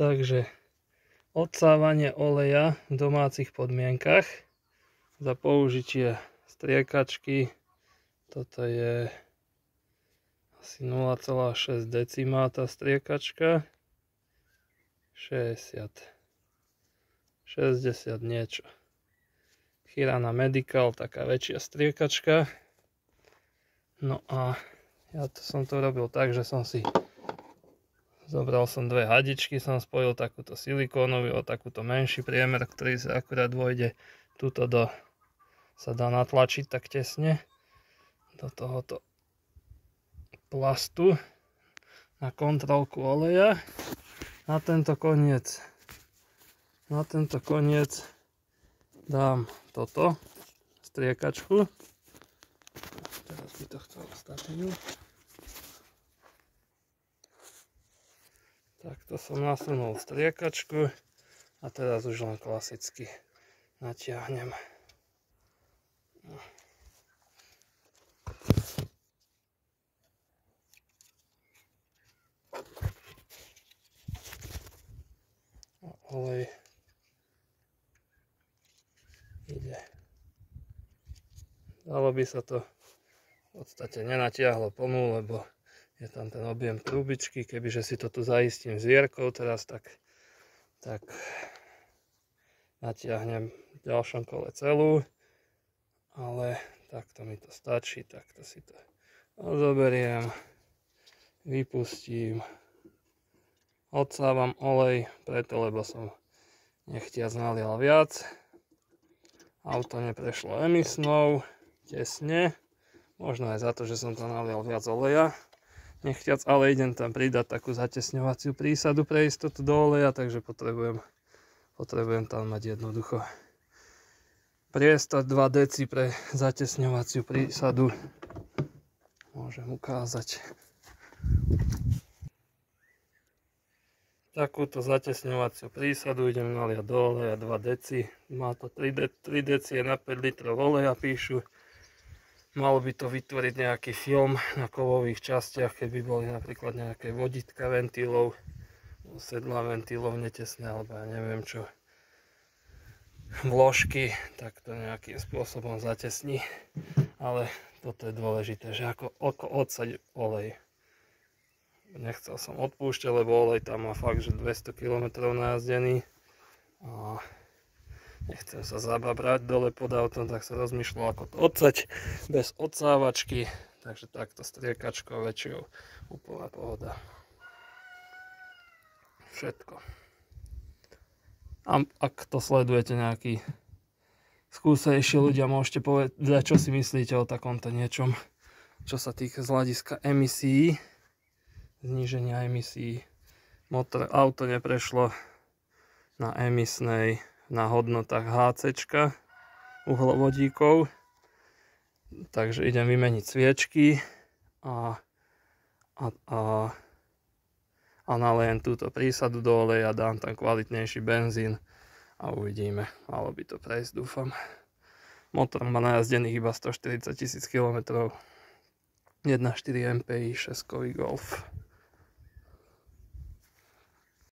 Takže odsávanie oleja v domácich podmienkach za použitie striekačky. Toto je asi 0,6 deci má tá striekačka. 60 niečo. Chirana Medical, taká väčšia striekačka. No a ja som to robil tak, že zobral som dve hadičky, som spojil takúto silikónovú o takúto menší priemer, ktorý sa akurát vojde tuto sa dá natlačiť tak tesne do tohoto plastu na kontrolku oleja. Na tento koniec dám toto striekačku. Teraz by to chcel stačiť. Takto som nasunul striekačku a teraz už len klasicky natiahnem. Olej ide. Dalo by sa to v podstate nenatiahlo plnú, lebo je tam ten objem trubičky. Kebyže si to tu zaistím zvierkou teraz, tak natiahnem v ďalšom kole celú. Ale takto mi to stačí, takto si to zoberiem, vypustím. Odsávam olej, preto lebo som nechtiac nalial viac. Auto neprešlo emisnou, tesne. Možno aj za to, že som tam nalial viac oleja. Nechtiac, ale idem tam pridať takú zatesňovaciu prísadu pre istotu do oleja, takže potrebujem tam mať jednoducho priestor 2 deci pre zatesňovaciu prísadu. Môžem ukázať. Takúto zatesňovaciu prísadu idem naliať do oleja 2 deci. Má to 3 deci na 5 litrov oleja, píšu. Malo by to vytvoriť nejaký film na kovových častiach, keby boli napríklad nejaké vodítka ventilov, sedlá ventilov netesné, alebo ja neviem čo, vložky, tak to nejakým spôsobom zatesní. Ale toto je dôležité, že ako odsať olej. Nechcel som odpúšťať, lebo olej tam má fakt, že 200 km najazdený. A nechcem sa zababrať dole pod autom, tak sa rozmýšľal, ako to odsať bez odsávačky. Takže takto striekačkou väčšou, úplná pohoda. Všetko. A ak to sledujete nejakí skúsenejší ľudia, môžete povedať, čo si myslíte o takomto niečom, čo sa týka z hľadiska emisí, zníženia emisí. Auto neprešlo na emisnej, na hodnotách HC uhlovodíkov, takže idem vymeniť sviečky a nalejem túto prísadu do oleja, dám tam kvalitnejší benzín a uvidíme. Malo by to prejsť, dúfam. Motor má najazdených iba 140 000 km. 1.4 MPI 6-kový Golf.